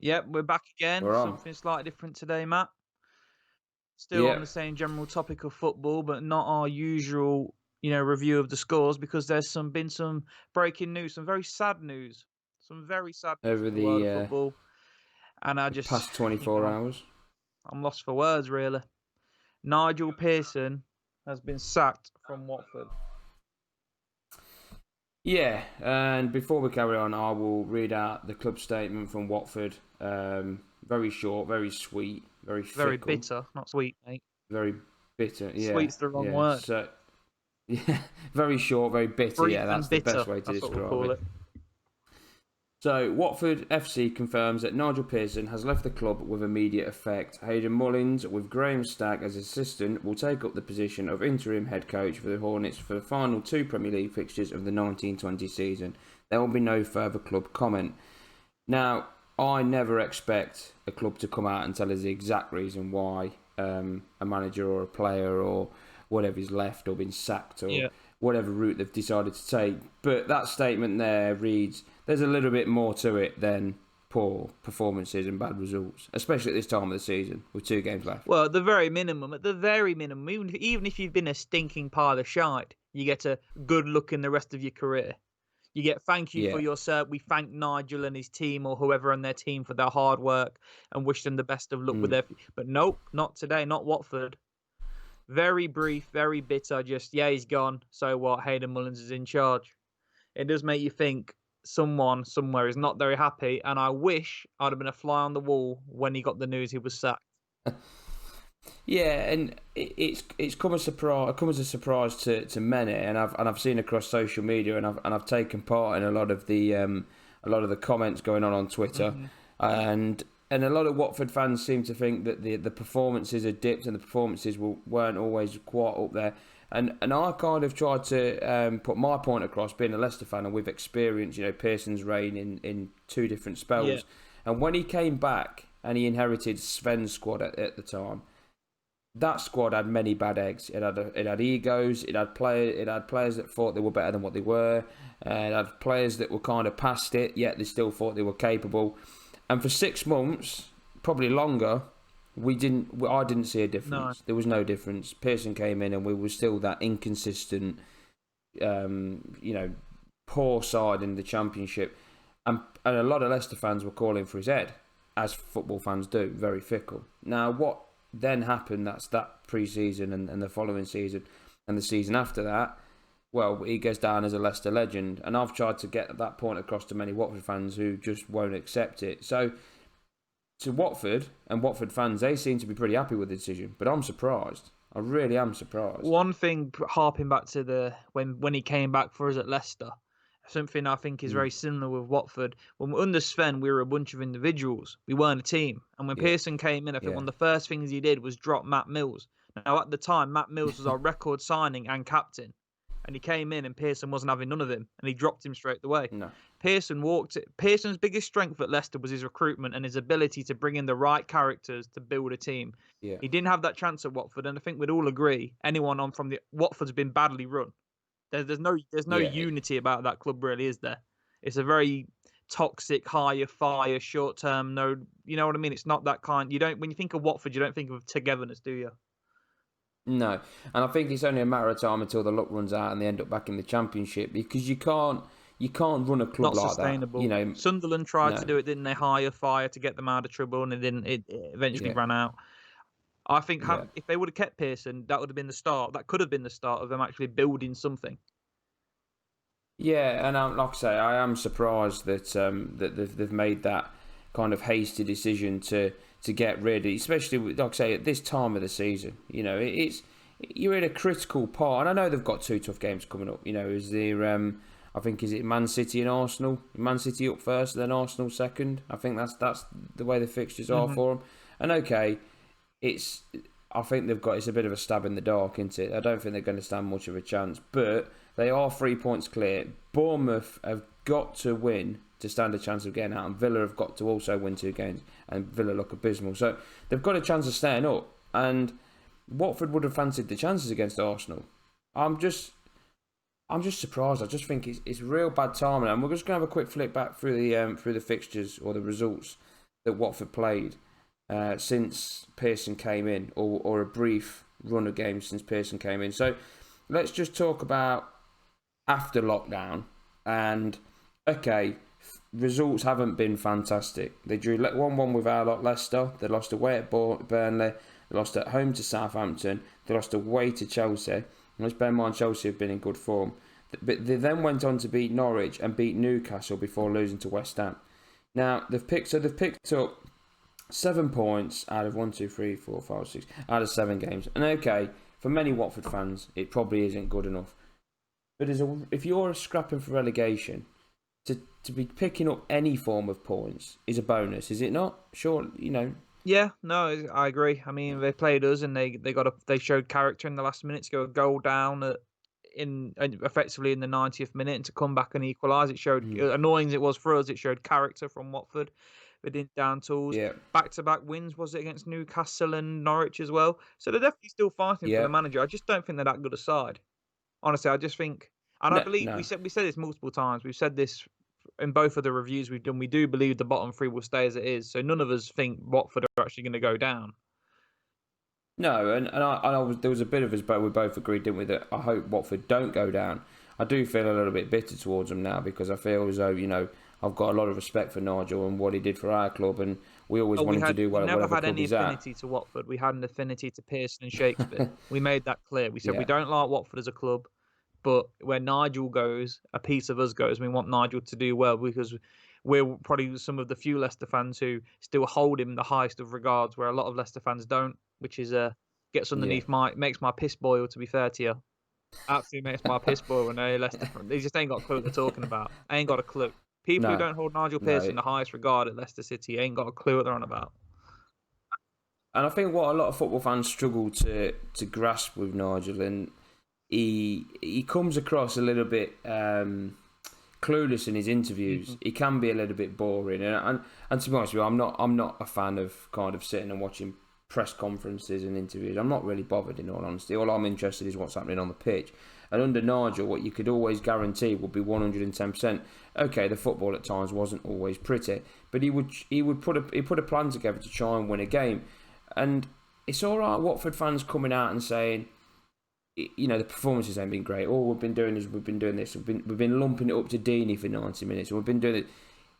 Yep, we're back again. We're on. Something slightly different today, Matt. Still Yep. on the same general topic of football, but not our usual, review of the scores, because there's been some breaking news, some very sad news, some very sad news Over in the world of the football. And I just past 24 hours. I'm lost for words, really. Nigel Pearson has been sacked from Watford. Yeah, and before we carry on, I will read out the club statement from Watford. Very short, very sweet, very fickle. Very bitter, not sweet, mate. Very bitter, yeah. Sweet's the wrong yeah. word. So, yeah, very short, very bitter. Brief yeah, that's and the bitter, best way to that's what describe we'll call it. it. So, Watford FC confirms that Nigel Pearson has left the club with immediate effect. Hayden Mullins, with Graham Stack as assistant, will take up the position of interim head coach for the Hornets for the final 2 Premier League fixtures of the 1920 season. There will be no further club comment. Now, I never expect a club to come out and tell us the exact reason why a manager or a player or whatever is left or been sacked or whatever route they've decided to take. But that statement there reads, there's a little bit more to it than poor performances and bad results, especially at this time of the season with 2 games left. Well, at the very minimum, even if you've been a stinking pile of shite, you get a good look in the rest of your career. You get thank you for your service. We thank Nigel and his team or whoever on their team for their hard work and wish them the best of luck with their... But nope, not today, not Watford. Very brief, very bitter, just, he's gone. So what? Hayden Mullins is in charge. It does make you think someone somewhere is not very happy, and I wish I'd have been a fly on the wall when he got the news he was sacked. Yeah, and it's come as a surprise to many, and I've seen across social media, and I've taken part in a lot of the comments going on Twitter, and a lot of Watford fans seem to think that the performances are dipped and the performances weren't always quite up there. And I kind of tried to put my point across, being a Leicester fan, and we've experienced, Pearson's reign in 2 different spells. Yeah. And when he came back and he inherited Sven's squad at the time, that squad had many bad eggs. It had egos. It had players that thought they were better than what they were. It had players that were kind of past it, yet they still thought they were capable. And for 6 months, probably longer, I didn't see a difference. No. There was no difference. Pearson came in and we were still that inconsistent, poor side in the Championship. And a lot of Leicester fans were calling for his head, as football fans do, very fickle. Now, what then happened, that's that pre-season and the following season and the season after that, well, he goes down as a Leicester legend. And I've tried to get that point across to many Watford fans who just won't accept it. So, to Watford and Watford fans, they seem to be pretty happy with the decision, but I'm surprised. I really am surprised. One thing, harping back to when he came back for us at Leicester, something I think is very similar with Watford. When under Sven, we were a bunch of individuals. We weren't a team. And when Pearson came in, I think one of the first things he did was drop Matt Mills. Now, at the time, Matt Mills was our record signing and captain. And he came in and Pearson wasn't having none of him. And he dropped him straight away. No. Pearson's biggest strength at Leicester was his recruitment and his ability to bring in the right characters to build a team. Yeah. He didn't have that chance at Watford. And I think we'd all agree, anyone on from the Watford's been badly run. There's no unity about that club, really, is there? It's a very toxic, hire, fire, short term. No, you know what I mean. It's not that kind. When you think of Watford, you don't think of togetherness, do you? No, and I think it's only a matter of time until the luck runs out and they end up back in the Championship, because you can't run a club not like sustainable. that. Sunderland tried to do it, didn't they? Hire, fire to get them out of trouble, and it eventually ran out. I think if they would have kept Pearson, that would have been the start. That could have been the start of them actually building something. Yeah, and like I say, I am surprised that that they've made that kind of hasty decision to get rid, especially like I say at this time of the season. You're in a critical part, and I know they've got 2 tough games coming up. Is there? I think is it Man City and Arsenal? Man City up first, then Arsenal second. I think that's the way the fixtures are for them. And okay, I think it's a bit of a stab in the dark, isn't it? I don't think they're going to stand much of a chance, but they are 3 points clear. Bournemouth have got to win to stand a chance of getting out, and Villa have got to also win 2 games, and Villa look abysmal. So they've got a chance of staying up, and Watford would have fancied the chances against Arsenal. I'm just surprised. I just think it's real bad timing, and we're just going to have a quick flick back through the fixtures or the results that Watford played since Pearson came in, or a brief run of games since Pearson came in. So let's just talk about after lockdown. And okay, results haven't been fantastic. They drew 1-1 with our lot, Leicester. They lost away at Burnley. They lost at home to Southampton. They lost away to Chelsea. Let's bear in mind Chelsea have been in good form. But they then went on to beat Norwich and beat Newcastle before losing to West Ham. Now they've picked up 7 points out of 1, 2, 3, 4, 5, 6 out of 7 games. And okay, for many Watford fans, it probably isn't good enough. But if you're scrapping for relegation, to be picking up any form of points is a bonus, is it not? Sure, Yeah, no, I agree. I mean, they played us, and they showed character in the last minute to go a goal down effectively in the 90th minute, and to come back and equalise. It showed, annoying as it was for us, it showed character from Watford. They didn't down tools. Yeah. Back-to-back wins, was it against Newcastle and Norwich as well? So they're definitely still fighting for the manager. I just don't think they're that good a side. Honestly, I just think, and I believe we said this multiple times. We've said this in both of the reviews we've done. We do believe the bottom 3 will stay as it is. So none of us think Watford are actually going to go down. No, there was a bit of us, but we both agreed, didn't we, that I hope Watford don't go down. I do feel a little bit bitter towards them now, because I feel as though, I've got a lot of respect for Nigel and what he did for our club, and we always wanted to do well. We never had any affinity to Watford. We had an affinity to Pearson and Shakespeare. We made that clear. We said we don't like Watford as a club, but where Nigel goes, a piece of us goes. We want Nigel to do well, because we're probably some of the few Leicester fans who still hold him the highest of regards, where a lot of Leicester fans don't, which is gets underneath makes my piss boil, to be fair to you. Absolutely makes my piss boil when Leicester fans. They just ain't got a clue what they're talking about. Ain't got a clue. People who don't hold Nigel Pearson in the highest regard at Leicester City ain't got a clue what they're on about. And I think what a lot of football fans struggle to grasp with Nigel, and he comes across a little bit clueless in his interviews. Mm-hmm. He can be a little bit boring, and to be honest with you, I'm not a fan of kind of sitting and watching press conferences and interviews. I'm not really bothered, in all honesty. All I'm interested in is what's happening on the pitch. And under Nigel, what you could always guarantee would be 110%. Okay, the football at times wasn't always pretty, but he would put a plan together to try and win a game. And it's all right, Watford fans coming out and saying, the performances ain't been great. All we've been doing is we've been doing this. We've been lumping it up to Deeney for 90 minutes. We've been doing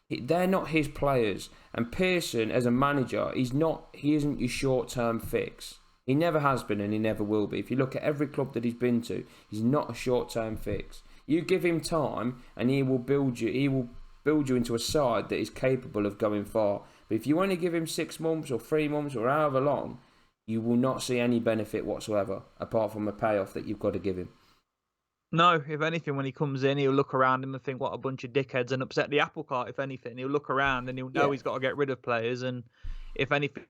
it. They're not his players. And Pearson, as a manager, he isn't your short-term fix. He never has been, and he never will be. If you look at every club that he's been to, he's not a short-term fix. You give him time, and he will build you. He will build you into a side that is capable of going far. But if you only give him 6 months or 3 months or however long, you will not see any benefit whatsoever, apart from a payoff that you've got to give him. No, if anything, when he comes in, he'll look around him and think, what a bunch of dickheads, and upset the apple cart, if anything. He'll look around and he'll know he's got to get rid of players, and if anything,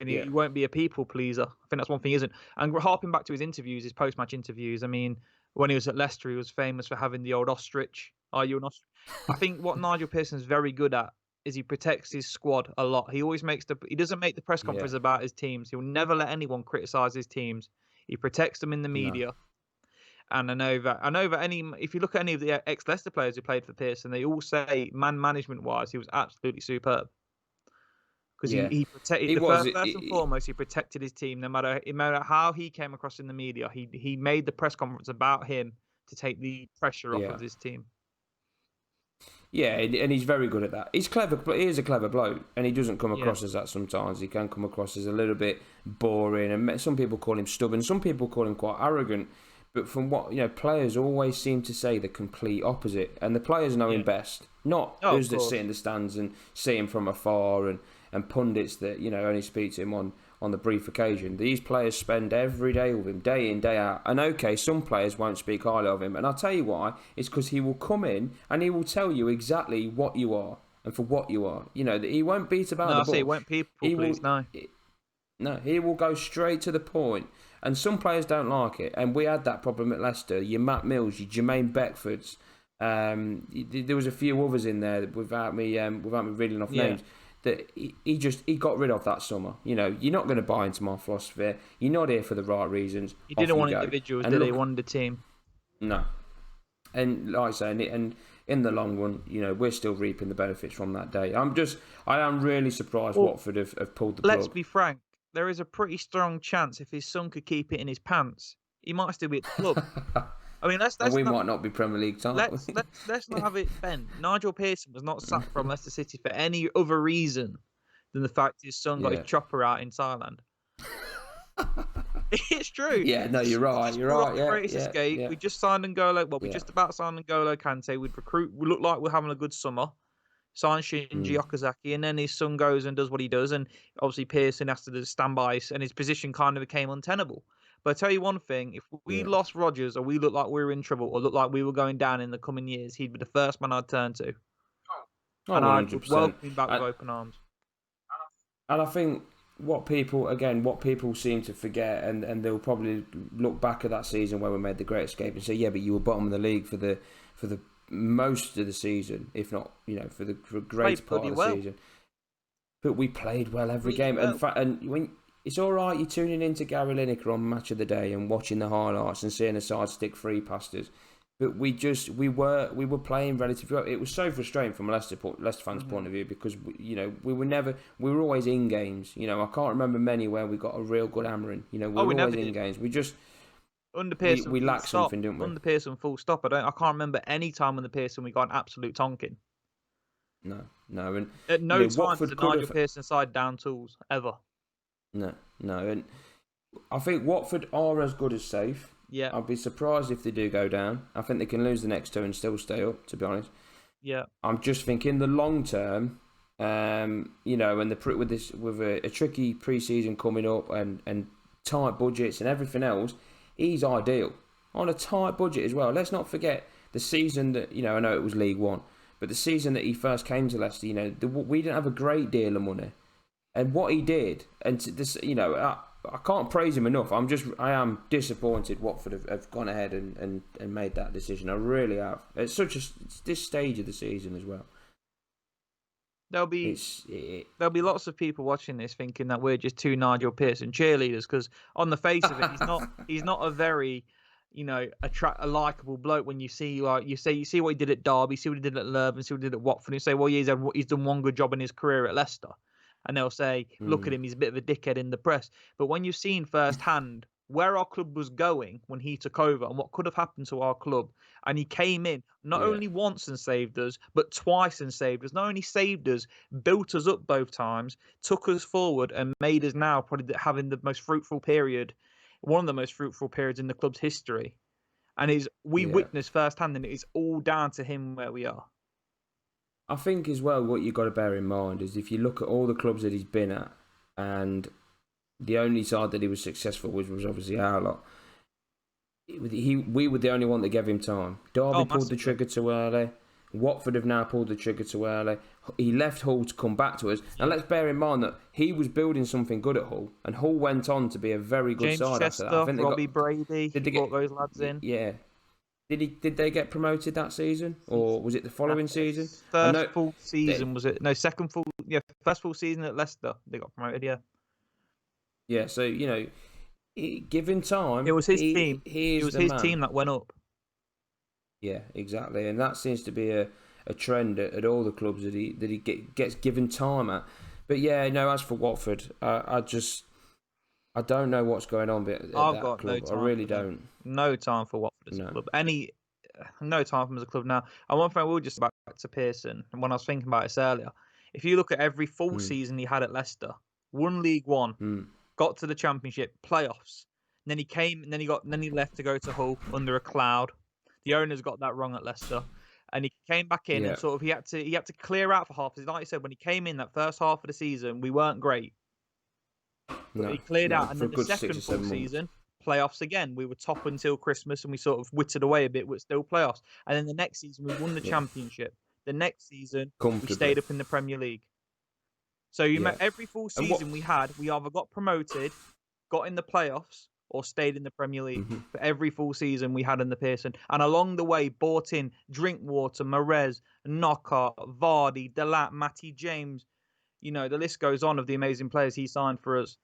he won't be a people pleaser. I think that's one thing he isn't. And harping back to his interviews, his post-match interviews, I mean, when he was at Leicester, he was famous for having the old ostrich. Are you an ostrich? I think what Nigel Pearson is very good at is he protects his squad a lot. He always he doesn't make the press conference about his teams. He'll never let anyone criticise his teams. He protects them in the media. No. And I know that if you look at any of the ex-Leicester players who played for Pearson, they all say management-wise, he was absolutely superb. Because he protected first and foremost, he protected his team. No matter how he came across in the media, he made the press conference about him to take the pressure off of his team. Yeah, and he's very good at that. He's clever. He is a clever bloke, and he doesn't come across as that sometimes. He can come across as a little bit boring, and some people call him stubborn. Some people call him quite arrogant. But from what players always seem to say the complete opposite, and the players know him best, not those that sit in the stands and see him from afar, and pundits that only speak to him on the brief occasion. These players spend every day with him, day in, day out. And okay, some players won't speak highly of him, and I'll tell you why. It's because he will come in and he will tell you exactly what you are and for what you are. He won't beat about the bush. He won't people please, no. No, he will go straight to the point. And some players don't like it. And we had that problem at Leicester. Your Matt Mills, your Jermaine Beckfords. There was a few others in there without me reading off names. That he got rid of that summer. You're not going to buy into my philosophy. You're not here for the right reasons. He didn't want individuals, did he? He wanted a team. No. And like I say, and in the long run, we're still reaping the benefits from that day. I am really surprised Watford have pulled the plug. Let's be frank. There is a pretty strong chance if his son could keep it in his pants, he might still be at the club. I mean, might not be Premier League time. Let's not have it bent. Nigel Pearson was not sacked from Leicester City for any other reason than the fact his son got his chopper out in Thailand. It's true. Yeah, no, you're right. You're right. Yeah, greatest escape. Yeah. We just signed N'Golo. Well, we just about signed N'Golo Kante. We'd recruit. We look like we're having a good summer. Sign Shinji Okazaki, and then his son goes and does what he does, and obviously Pearson has to do standby, and his position kind of became untenable. But I tell you one thing: if we lost Rodgers, or we looked like we were in trouble, or looked like we were going down in the coming years, he'd be the first man I'd turn to. Oh, and 100%. I'd welcome him back with open arms. And I think what people seem to forget, and they'll probably look back at that season where we made the great escape and say, yeah, but you were bottom of the league for the most of the season, if not, for a great part of the season. But we played well every game. And when it's all right, you're tuning into Gary Lineker on Match of the Day and watching the highlights and seeing a side stick 3 past us. But we were playing relatively well. It was so frustrating from a Leicester fans' point of view because we were always in games. I can't remember many where we got a real good hammering. We were always in games. We just under Pearson we lacked something, didn't we? Under Pearson, full stop. I can't remember any time under Pearson we got an absolute tonking. No, and at no time did Nigel Pearson side down tools ever. No, and I think Watford are as good as safe. Yeah, I'd be surprised if they do go down. I think they can lose the next 2 and still stay up, to be honest. Yeah, I'm just thinking the long term, and with a tricky pre-season coming up and tight budgets and everything else, he's ideal on a tight budget as well. Let's not forget the season that I know it was League One, but the season that he first came to Leicester, we didn't have a great deal of money, and what he did, and this, I can't praise him enough. I am disappointed Watford have gone ahead and made that decision. I really have. It's this stage of the season as well. There'll be lots of people watching this thinking that we're just 2 Nigel Pearson cheerleaders because on the face of it, he's not a very a likable bloke. When you see you see what he did at Derby, see what he did at Lurven, see what he did at Watford, and you say, well, he's done one good job in his career at Leicester. And they'll say, look at him, he's a bit of a dickhead in the press. But when you've seen firsthand where our club was going when he took over and what could have happened to our club, and he came in not only once and saved us, but twice and saved us. Not only saved us, built us up both times, took us forward, and made us now probably having the most fruitful period, one of the most fruitful periods in the club's history. And we witnessed firsthand, and it's all down to him where we are. I think as well what you've got to bear in mind is if you look at all the clubs that he's been at, and the only side that he was successful with was obviously our lot. We were the only one that gave him time. Derby pulled the trigger too early. Watford have now pulled the trigger too early. He left Hull to come back to us. And let's bear in mind that he was building something good at Hull, and Hull went on to be a very good side Chester, after that. I think Robbie Brady, brought those lads in. Yeah. Did they get promoted that season, or was it the following season? First full season was it? No, second full. Yeah, first full season at Leicester, they got promoted. Yeah. Yeah, so given time, it was his team. It was his team that went up. Yeah, exactly, and that seems to be a trend at all the clubs that he gets given time at. But yeah, no. As for Watford, I don't know what's going on at that club. No time. I really don't. No time for Watford as a club. No time for him as a club now. And one thing I will just back to Pearson, and when I was thinking about this earlier, if you look at every full season he had at Leicester, won League One, got to the Championship, playoffs, and then he left to go to Hull under a cloud. The owners got that wrong at Leicester. And he came back in and sort of he had to clear out for half. Like you said, when he came in that first half of the season, we weren't great. But he cleared out, and then the second full season, playoffs again. We were top until Christmas, and we sort of whittled away a bit, but still playoffs. And then the next season, we won the Championship. The next season, we stayed up in the Premier League. So every full season we either got promoted, got in the playoffs, or stayed in the Premier League. For every full season we had in the Pearson. And along the way, bought in Drinkwater, Mahrez, Knockout, Vardy, Delat, Matty James. The list goes on of the amazing players he signed for us.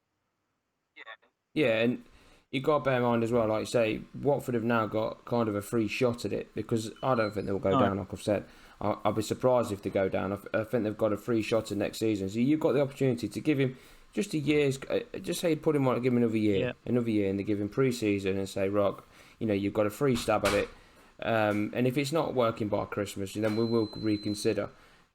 Yeah, and you got to bear in mind as well, like you say, Watford have now got kind of a free shot at it, because I don't think they'll go down, like I've said. I'll be surprised if they go down. I think they've got a free shot at next season. So you've got the opportunity to give him just a year's, just say put him on, give him another year, and they give him pre-season and say, Rock, you've got a free stab at it. And if it's not working by Christmas, then we will reconsider.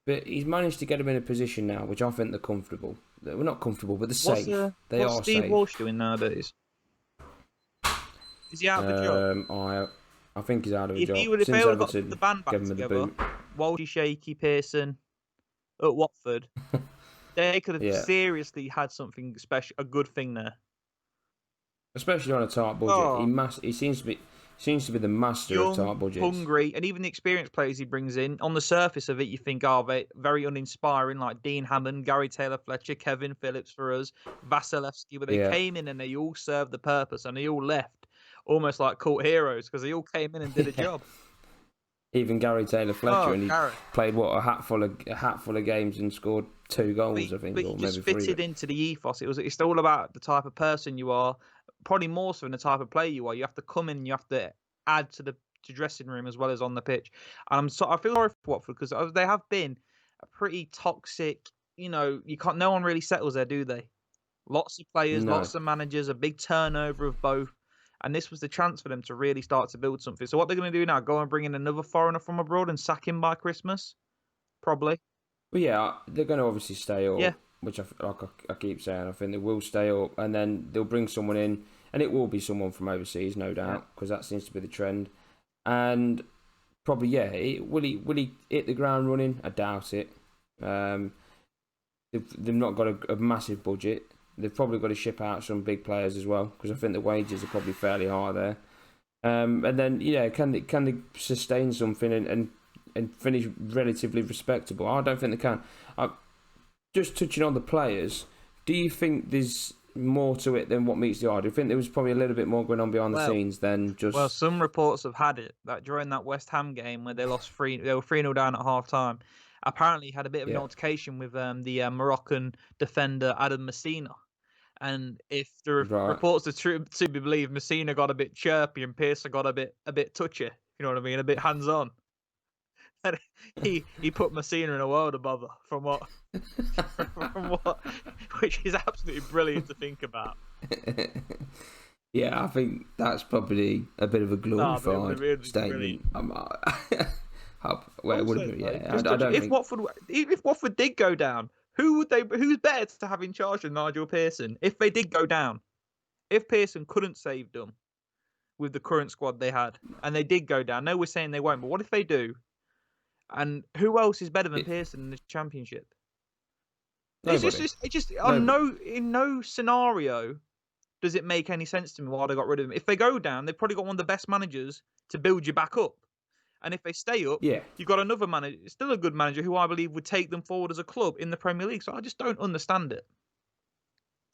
But he's managed to get him in a position now, which I think they're comfortable. We're not comfortable, but they're safe. They are What's Steve safe. Walsh doing nowadays? Is he out of the job? I think he's out of a job. If they would have got the band back together, Walshy, Shaky, Pearson at Watford, they could have seriously had something special, a good thing there. Especially on a tight budget. He seems to be the master of tight budgets. Hungry, and even the experienced players he brings in. On the surface of it, you think, they very uninspiring, like Dean Hammond, Gary Taylor-Fletcher, Kevin Phillips for us, Vasilevsky, but they came in and they all served the purpose, and they all left almost like cult heroes because they all came in and did a job. Even Gary Taylor-Fletcher, and he played a hatful of games and scored 2 goals, I think, but or he maybe just 3. fitted into the ethos. It's all about the type of person you are, probably more so than the type of player you are. You have to come in, and you have to add to the dressing room as well as on the pitch. And I feel sorry for Watford because they have been a pretty toxic. No one really settles there, do they? Lots of players, lots of managers, a big turnover of both. And this was the chance for them to really start to build something. So what they're going to do now, go and bring in another foreigner from abroad and sack him by Christmas? Probably. Well, yeah, they're going to obviously stay up, which I keep saying. I think they will stay up, and then they'll bring someone in, and it will be someone from overseas, no doubt, because that seems to be the trend. And probably, will he hit the ground running? I doubt it. They've not got a massive budget. They've probably got to ship out some big players as well, because I think the wages are probably fairly high there. And then, can they sustain something and finish relatively respectable? I don't think they can. Just touching on the players, do you think there's more to it than what meets the eye? Do you think there was probably a little bit more going on behind the scenes than just... Well, some reports have had it that during that West Ham game where they were 3-0 down at half-time, apparently had a bit of an altercation with the Moroccan defender Adam Messina. And if the reports are true to be believed, Messina got a bit chirpy and Pearson got a bit touchy. You know what I mean? A bit hands-on. And he put Messina in a world of bother from what, which is absolutely brilliant to think about. Yeah, I think that's probably a bit of a glorified statement. If Watford did go down, who's better to have in charge than Nigel Pearson? If they did go down, if Pearson couldn't save them with the current squad they had, and they did go down, no, we're saying they won't, but what if they do? And who else is better than Pearson in the Championship? In no scenario does it make any sense to me why they got rid of him. If they go down, they've probably got one of the best managers to build you back up. And if they stay up, you've got another manager, still a good manager, who I believe would take them forward as a club in the Premier League. So I just don't understand it.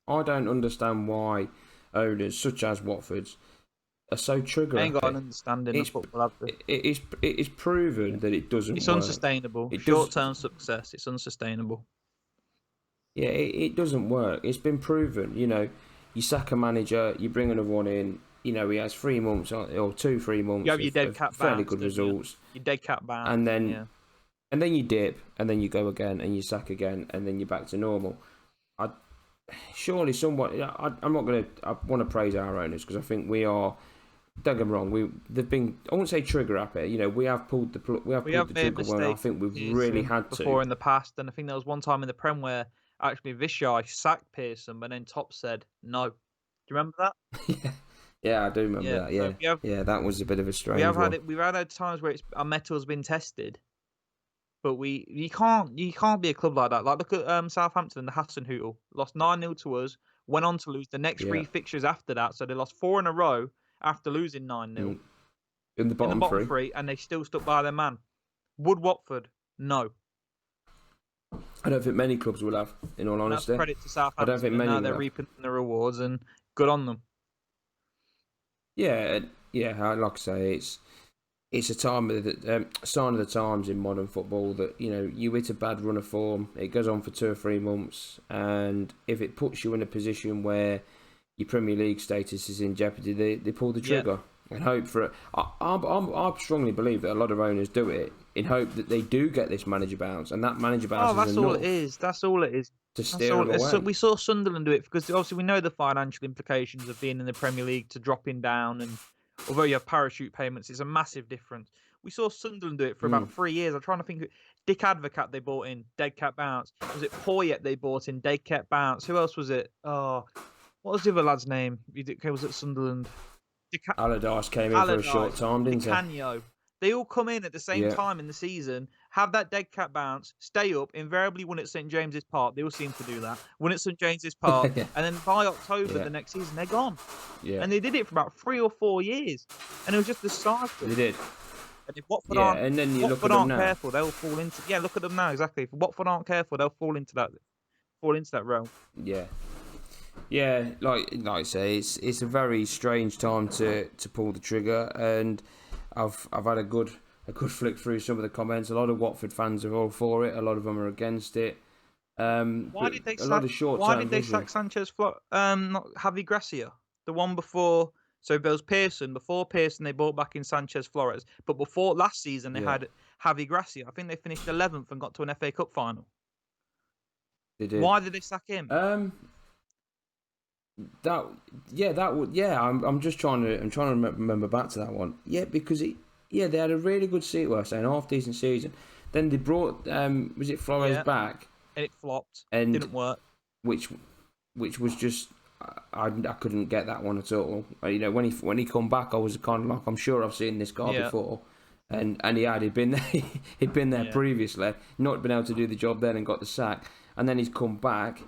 I don't understand why owners such as Watford's are so trigger happy. I ain't got an understanding of football. It is proven that it doesn't work. It's unsustainable. Short-term success, it's unsustainable. Yeah, it doesn't work. It's been proven. You sack a manager, you bring another one in. He has 3 months or 2-3 months. You have your dead cat fairly good results. Your dead cat bounce. And then you dip, and then you go again, and you sack again, and then you're back to normal. Surely somewhat. I'm not going to. I want to praise our owners because I think we are. Don't get me wrong. They've been. I won't say trigger happy. We have pulled the trigger when I think we've really had to before in the past, and I think there was one time in the Prem where actually Vishai sacked Pearson, but then Top said no. Do you remember that? Yeah, I do remember that. Yeah, so that was a bit of a strange one. We've had times where our metal has been tested, but you can't be a club like that. Like look at Southampton, the Hasenhüttl lost 9-0 to us, went on to lose the next 3 fixtures after that, so they lost 4 in a row after losing 9-0 in the bottom three, and they still stuck by their man. Would Watford? No. I don't think many clubs will have. In all honesty, that's credit to Southampton. I don't think many. Now they're reaping the rewards, and good on them. Yeah. Like I say, it's a sign of the times in modern football that you hit a bad run of form. It goes on for 2 or 3 months, and if it puts you in a position where your Premier League status is in jeopardy, they pull the trigger and hope for it. I strongly believe that a lot of owners do it in hope that they do get this manager bounce, and that manager bounce that's is all enough. it is. That's all it is. To steer them away. So we saw Sunderland do it because obviously we know the financial implications of being in the Premier League to dropping down, and although you have parachute payments, it's a massive difference. We saw Sunderland do it for about 3 years. I'm trying to think. Dick Advocat they bought in, dead cat bounce. Was it Poyet they bought in, dead cat bounce? Who else was it? Oh, what was the other lad's name? Was at Sunderland? Allardyce came in for a short time, didn't he? They all come in at the same time in the season, have that dead cat bounce, stay up, invariably win at St James's Park. They all seem to do that. Win at St James's Park, and then by October the next season, they're gone. Yeah. And they did it for about 3 or 4 years. And it was just a cycle. They did. And if Watford and then you look at them now. Careful, they'll fall into. Yeah, look at them now, exactly. If Watford aren't careful, they'll fall into that realm. Yeah. Yeah, like I say, it's a very strange time to pull the trigger, and I've had a good flick through some of the comments. A lot of Watford fans are all for it. A lot of them are against it. Why did they sack Sanchez? Not Javi Gracia, the one before. So there was Pearson. Before Pearson, they bought back in Sanchez Flores. But before last season, they had Javi Gracia. I think they finished 11th and got to an FA Cup final. They did. Why did they sack him? I'm just trying to remember back to that one. Yeah, because they had a really good season. Well, I say an half decent season. Then they brought was it Flores back? And it flopped. And didn't work. Which was just I couldn't get that one at all. You know, when he come back, I was kind of like, I'm sure I've seen this guy before. And he'd been there he'd been there previously, not been able to do the job then and got the sack. And then he's come back.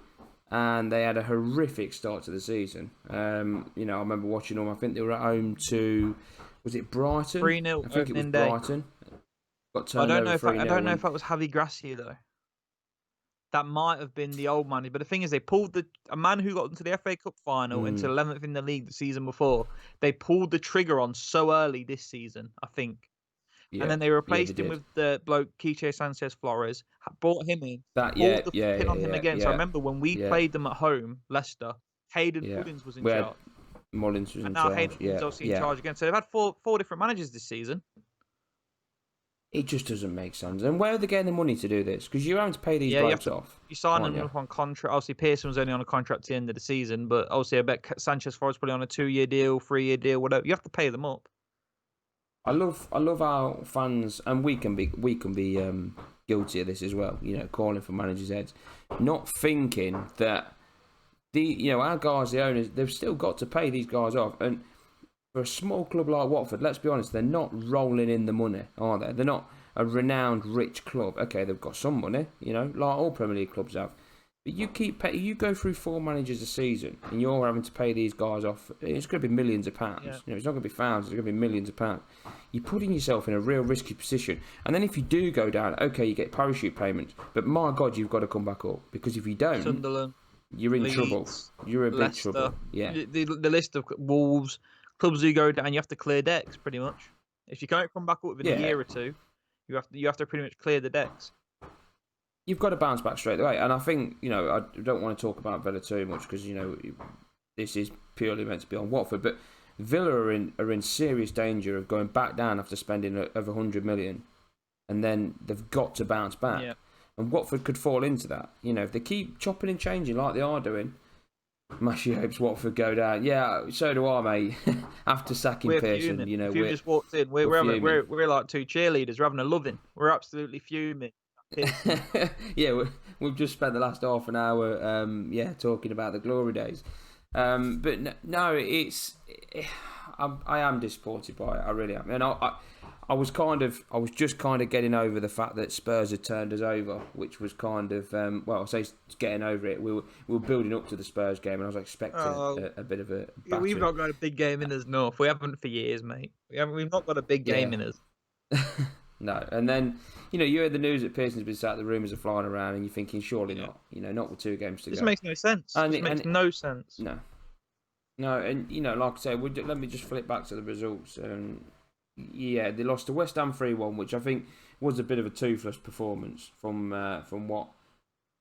And they had a horrific start to the season. You know, I remember watching them. I think they were at home to, was it Brighton? 3-0. I think it was Brighton. Got turned over 3-0. I don't know if that was Javi Gracia though. That might have been the old man. But the thing is, they pulled a man who got into the FA Cup final into 11th in the league the season before. They pulled the trigger on so early this season, I think. Yeah, and then they replaced him with the bloke Quiche Sanchez Flores, brought him in, pulled the pin on him again. So I remember when we played them at home, Leicester, Hayden Mullins was in charge. Mullins was in charge. And now Hayden Mullins obviously in charge again. So they've had four different managers this season. It just doesn't make sense. And where are they getting the money to do this? Because you're having to pay these blokes off. You sign them up on contract. Obviously, Pearson was only on a contract at the end of the season, but obviously I bet Sanchez Flores probably on a 2-year deal, 3-year deal, whatever. You have to pay them up. I love our fans, and we can be guilty of this as well. You know, calling for managers' heads, not thinking that our guys, the owners, they've still got to pay these guys off. And for a small club like Watford, let's be honest, they're not rolling in the money, are they? They're not a renowned rich club. Okay, they've got some money, like all Premier League clubs have. But you go through 4 managers a season, and you're having to pay these guys off. It's going to be millions of pounds. Yeah. It's not going to be thousands. It's going to be millions of pounds. You're putting yourself in a real risky position. And then if you do go down, okay, you get parachute payments. But my God, you've got to come back up, because if you don't, Sunderland, you're in Leeds, trouble. You're in big trouble. Yeah. The list of Wolves clubs who go down, you have to clear decks pretty much. If you can't come back up within a year or two, you have to pretty much clear the decks. You've got to bounce back straight away. And I think, I don't want to talk about Villa too much because, this is purely meant to be on Watford. But Villa are in serious danger of going back down after spending over 100 million. And then they've got to bounce back. Yeah. And Watford could fall into that. If they keep chopping and changing like they are doing, Mashy hopes Watford go down. Yeah, so do I, mate. After sacking Pearson, fuming. If you just walked in, we're like 2 cheerleaders. We're having a loving. We're absolutely fuming. Yeah, we've just spent the last half an hour, talking about the glory days. But no, I am disappointed by it. I really am, and I was just getting over the fact that Spurs had turned us over, which was kind of I say getting over it. We were building up to the Spurs game, and I was expecting a bit of a battering. We've not got a big game in us, North. We haven't for years, mate. We've not got a big game in us. No, and then you heard the news that Pearson's been sacked. The rumours are flying around, and you're thinking, surely not. Not with 2 games to go. This makes no sense. It makes no sense. No, and like I say, let me just flip back to the results. They lost to West Ham 3-1, which I think was a bit of a toothless performance from what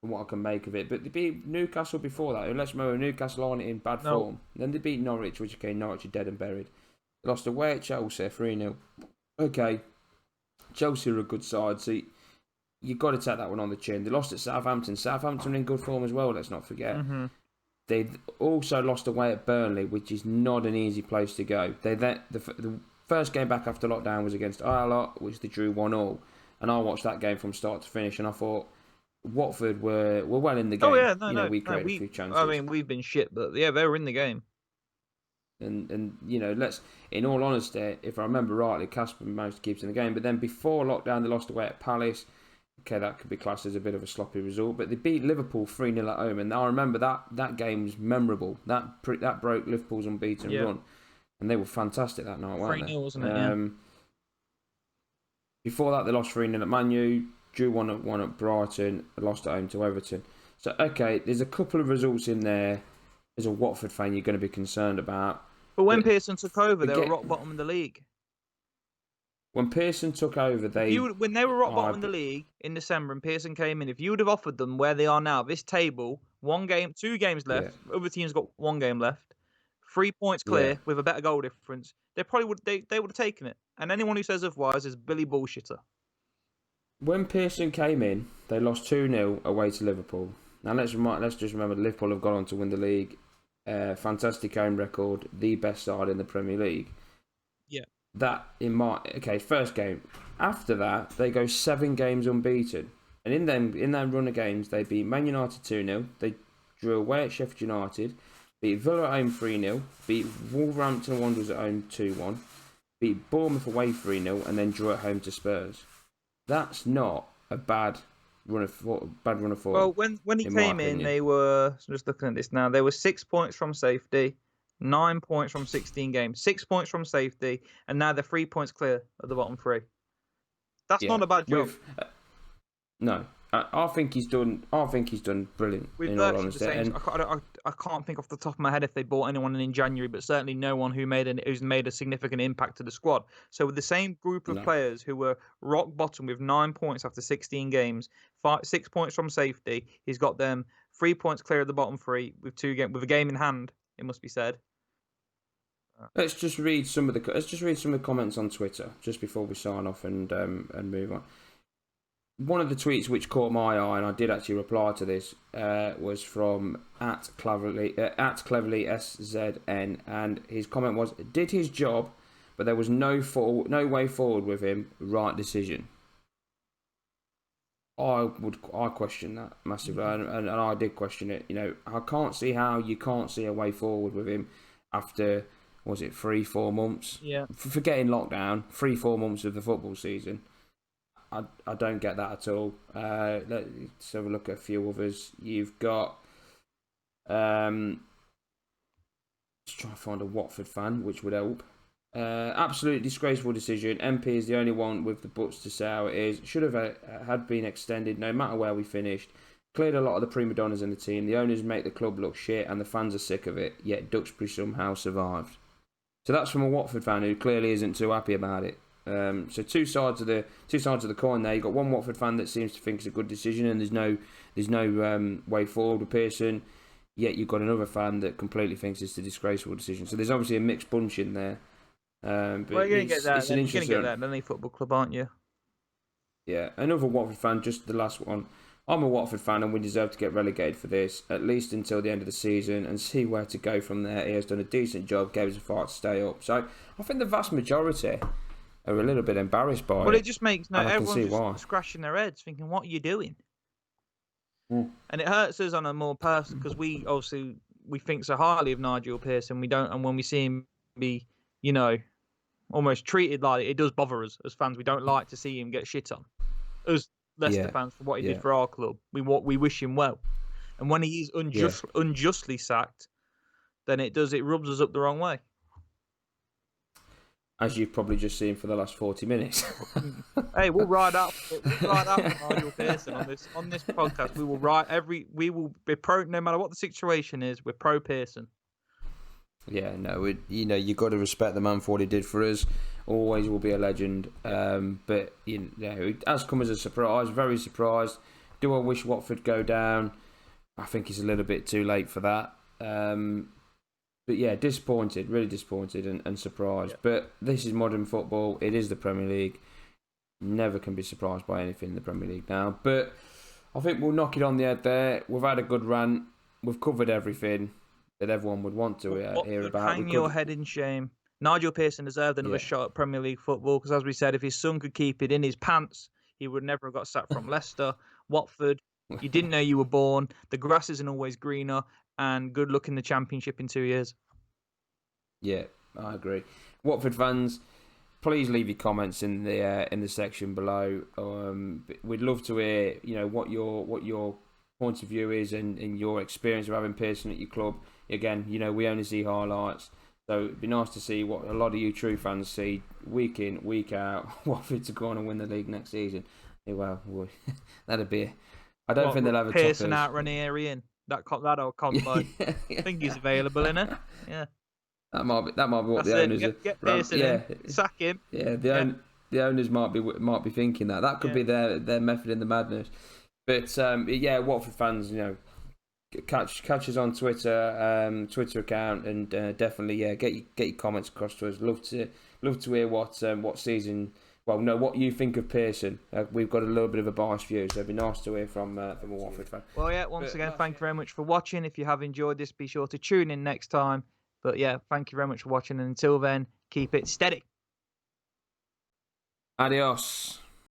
from what I can make of it. But they beat Newcastle before that. And let's remember, Newcastle aren't in bad form. Then they beat Norwich, which, okay, Norwich are dead and buried. They lost away at Chelsea, 3-0. Okay, Chelsea are a good side, so you've got to take that one on the chin. They lost at Southampton. Southampton in good form as well, let's not forget. Mm-hmm. They also lost away at Burnley, which is not an easy place to go. The first game back after lockdown was against Ireland, which they drew 1-1. And I watched that game from start to finish, and I thought Watford were well in the game. Oh yeah, we created a few chances. I mean, we've been shit, but yeah, they were in the game. And let's, in all honesty, if I remember rightly, Casper managed to keep us in the game. But then before lockdown, they lost away at Palace. Okay, that could be classed as a bit of a sloppy result, but they beat Liverpool 3-0 at home, and I remember that game was memorable. That broke Liverpool's unbeaten run, and they were fantastic that night, weren't they? 3-0, wasn't it? Before that, they lost 3-0 at Man U, drew 1-1 at Brighton, lost at home to Everton. So, okay, there's a couple of results in there as a Watford fan you're going to be concerned about. But when Pearson took over, they were rock bottom in the league. When Pearson took over, when they were rock bottom in the league in December and Pearson came in, if you would have offered them where they are now, this table, 2 games left, other teams got 1 game left, 3 points clear with a better goal difference, they probably would have taken it. And anyone who says otherwise is Billy Bullshitter. When Pearson came in, they lost 2-0 away to Liverpool. Now let's just remember Liverpool have gone on to win the league. Fantastic home record, the best side in the Premier League. Yeah. That first game. After that, they go 7 games unbeaten, and in that run of games, they beat Man United 2-0. They drew away at Sheffield United, beat Villa at home 3-0, beat Wolverhampton Wanderers at home 2-1, beat Bournemouth away 3-0, and then drew at home to Spurs. That's not a bad run of form. Well, when he came in, they were, so just looking at this now, they were 6 points from safety. 9 points from 16 games, 6 points from safety, and now they're 3 points clear of the bottom 3. That's not a bad job. No, I think he's done. Brilliant. In all honesty, I can't think off the top of my head if they bought anyone in January, but certainly no one who's made a significant impact to the squad. So with the same group of players who were rock bottom with 9 points after 16 games, 6 points from safety, he's got them 3 points clear of the bottom 3 with a game in hand. It must be said. Let's just read some of the comments on Twitter just before we sign off and move on. One of the tweets which caught my eye, and I did actually reply to this, was from @cleverly SZN, and his comment was, "Did his job, but there was no way forward with him. Right decision." I question that massively, and I did question it. I can't see how you can't see a way forward with him after, was it 3-4 months? Yeah. Forgetting lockdown, 3-4 months of the football season. I don't get that at all. Let's have a look at a few others. You've got, let's try and find a Watford fan, which would help. Absolutely disgraceful decision. MP is the only one with the butts to say how it is. Should have had been extended no matter where we finished. Cleared a lot of the prima donnas in the team. The owners make the club look shit and the fans are sick of it. Yet Duxbury somehow survived. So that's from a Watford fan who clearly isn't too happy about it. So two sides of the coin there. You've got one Watford fan that seems to think it's a good decision and there's no way forward with Pearson. Yet you've got another fan that completely thinks it's a disgraceful decision. So there's obviously a mixed bunch in there. But you're going to get that. You're going to get that in any football club, aren't you? Yeah, another Watford fan, just the last one. I'm a Watford fan and we deserve to get relegated for this, at least until the end of the season, and see where to go from there. He has done a decent job, gave us a fight to stay up. So I think the vast majority are a little bit embarrassed by it. Well, it just makes everyone's why. Scratching their heads, thinking, "What are you doing?" And it hurts us on a more personal, because we think so highly of Nigel Pearson. We don't, and when we see him be, almost treated like it does bother us as fans. We don't like to see him get shit on. Us Leicester fans for what he did for our club. We wish him well, and when he is unjustly sacked, then it rubs us up the wrong way. As you've probably just seen for the last 40 minutes. Hey, we'll ride out for Nigel Pearson on this podcast. We will be pro, no matter what the situation is. We're pro Pearson. Yeah, no, you got to respect the man for what he did for us. Always will be a legend. But it has come as a surprise. Very surprised. Do I wish Watford go down? I think it's a little bit too late for that. But yeah, disappointed, really disappointed and surprised. Yeah. But this is modern football. It is the Premier League. Never can be surprised by anything in the Premier League now. But I think we'll knock it on the head there. We've had a good rant. We've covered everything that everyone would want to hear about. Hang your head in shame. Nigel Pearson deserved another shot at Premier League football because, as we said, if his son could keep it in his pants, he would never have got sacked from Leicester. Watford, you didn't know you were born. The grass isn't always greener. And good luck in the Championship in 2 years. Yeah, I agree. Watford fans, please leave your comments in the section below. We'd love to hear, what your point of view is and your experience of having Pearson at your club. Again, we only see highlights, so it'd be nice to see what a lot of you true fans see week in, week out. Watford to go on and win the league next season. Yeah, well, that'd be. I don't think they'll have a Pearson out Ranieri in. That old combo. I think he's available, isn't it? Yeah. That might be what the owners get Pearson in, sack him. Yeah, the owners might be thinking that. That could be their method in the madness. But Watford fans, catch us on Twitter, Twitter account, and definitely get your comments across to us. Love to hear what season. Well, no, what you think of Pearson. We've got a little bit of a biased view, so it'd be nice to hear from a Watford fan. Well, once again, thank you very much for watching. If you have enjoyed this, be sure to tune in next time. But thank you very much for watching, and until then, keep it steady. Adios.